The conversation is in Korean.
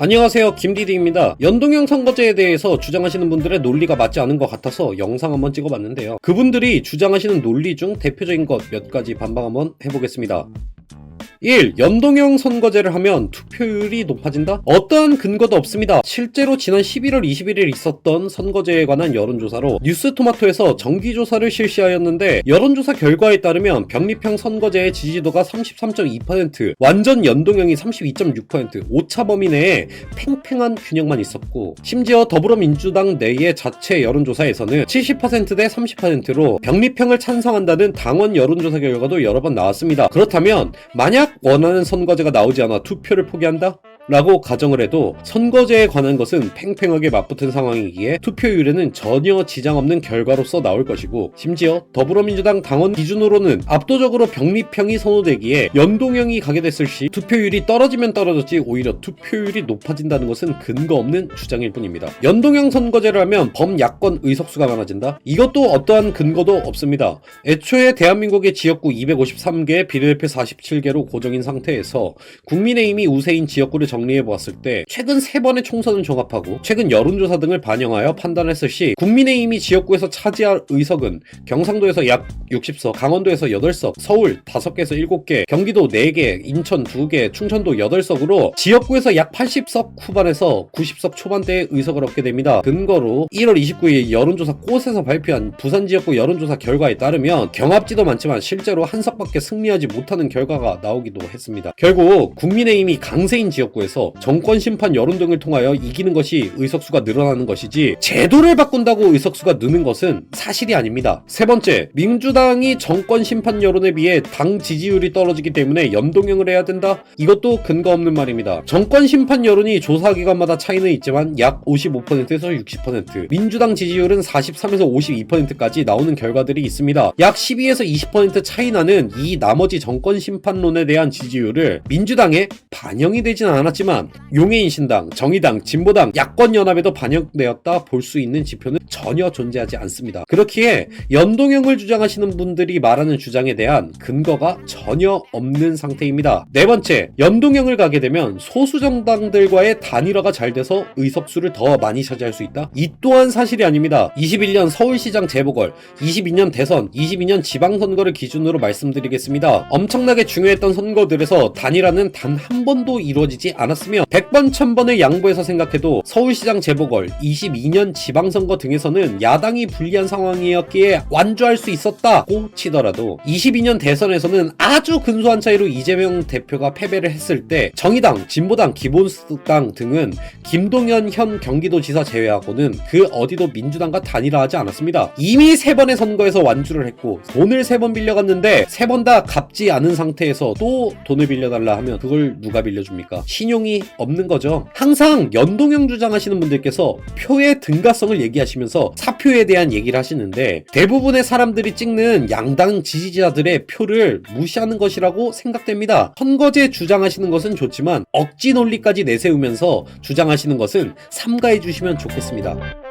안녕하세요, 김디디입니다. 연동형 선거제에 대해서 주장하시는 분들의 논리가 맞지 않은 것 같아서 영상 한번 찍어봤는데요. 그분들이 주장하시는 논리 중 대표적인 것 몇 가지 반박 한번 해보겠습니다. 1. 연동형 선거제를 하면 투표율이 높아진다? 어떠한 근거도 없습니다. 실제로 지난 11월 21일 있었던 선거제에 관한 여론조사로 뉴스토마토에서 정기조사를 실시하였는데 여론조사 결과에 따르면 병립형 선거제의 지지도가 33.2%, 완전 연동형이 32.6%, 오차 범위 내에 팽팽한 균형만 있었고, 심지어 더불어민주당 내의 자체 여론조사에서는 70% 대 30%로 병립형을 찬성한다는 당원 여론조사 결과도 여러 번 나왔습니다. 그렇다면 만약 원하는 선거제가 나오지 않아 투표를 포기한다? 라고 가정을 해도 선거제에 관한 것은 팽팽하게 맞붙은 상황이기에 투표율에는 전혀 지장 없는 결과로서 나올 것이고, 심지어 더불어민주당 당원 기준으로는 압도적으로 병립형이 선호되기에 연동형이 가게 됐을 시 투표율이 떨어지면 떨어졌지 오히려 투표율이 높아진다는 것은 근거 없는 주장일 뿐입니다. 연동형 선거제를 하면 범야권 의석수가 많아진다? 이것도 어떠한 근거도 없습니다. 애초에 대한민국의 지역구 253개, 비례대표 47개로 고정인 상태에서 국민의힘이 우세인 지역구를 정리해보았을 때 최근 3번의 총선을 종합하고 최근 여론조사 등을 반영하여 판단했을 시 국민의힘이 지역구에서 차지할 의석은 경상도에서 약 60석, 강원도에서 8석, 서울 5개에서 7개, 경기도 4개, 인천 2개, 충청도 8석으로 지역구에서 약 80석 후반에서 90석 초반대의 의석을 얻게 됩니다. 근거로 1월 29일 여론조사 꽃에서 발표한 부산 지역구 여론조사 결과에 따르면 경합지도 많지만 실제로 한 석밖에 승리하지 못하는 결과가 나오기도 했습니다. 결국 국민의힘이 강세인 지역구에서 정권심판 여론 등을 통하여 이기는 것이 의석수가 늘어나는 것이지 제도를 바꾼다고 의석수가 느는 것은 사실이 아닙니다. 세 번째, 민주당이 정권심판 여론에 비해 당 지지율이 떨어지기 때문에 연동형을 해야 된다? 이것도 근거 없는 말입니다. 정권심판 여론이 조사기관마다 차이는 있지만 약 55%에서 60%, 민주당 지지율은 43에서 52%까지 나오는 결과들이 있습니다. 약 12에서 20% 차이 나는 이 나머지 정권심판론에 대한 지지율을 민주당에 반영이 되진 않았지만 용해인신당, 정의당, 진보당, 야권연합에도 반영되었다 볼 수 있는 지표는 전혀 존재하지 않습니다. 그렇기에 연동형을 주장하시는 분들이 말하는 주장에 대한 근거가 전혀 없는 상태입니다. 네 번째, 연동형을 가게 되면 소수 정당들과의 단일화가 잘 돼서 의석수를 더 많이 차지할 수 있다? 이 또한 사실이 아닙니다. 21년 서울시장 재보궐, 22년 대선, 22년 지방선거를 기준으로 말씀드리겠습니다. 엄청나게 중요했던 선거들에서 단일화는 단 한 번도 이루어지지 않았으며 100번 1000번을 양보해서 생각해도 서울시장 재보궐, 22년 지방선거 등에서는 야당이 불리한 상황이었기에 완주할 수 있었다고 치더라도 22년 대선에서는 아주 근소한 차이로 이재명 대표가 패배를 했을 때 정의당, 진보당, 기본당 등은 김동연 현 경기도지사 제외하고는 그 어디도 민주당과 단일화하지 않았습니다. 이미 3번의 선거에서 완주를 했고 돈을 3번 빌려갔는데 3번 다 갚지 않은 상태에서 또 돈을 빌려달라 하면 그걸 누가 빌려줍니까? 신용이 없는 거죠. 항상 연동형 주장하시는 분들께서 표의 등가성을 얘기하시면서 사표에 대한 얘기를 하시는데 대부분의 사람들이 찍는 양당 지지자들의 표를 무시하는 것이라고 생각됩니다. 선거제 주장하시는 것은 좋지만 억지 논리까지 내세우면서 주장하시는 것은 삼가해 주시면 좋겠습니다.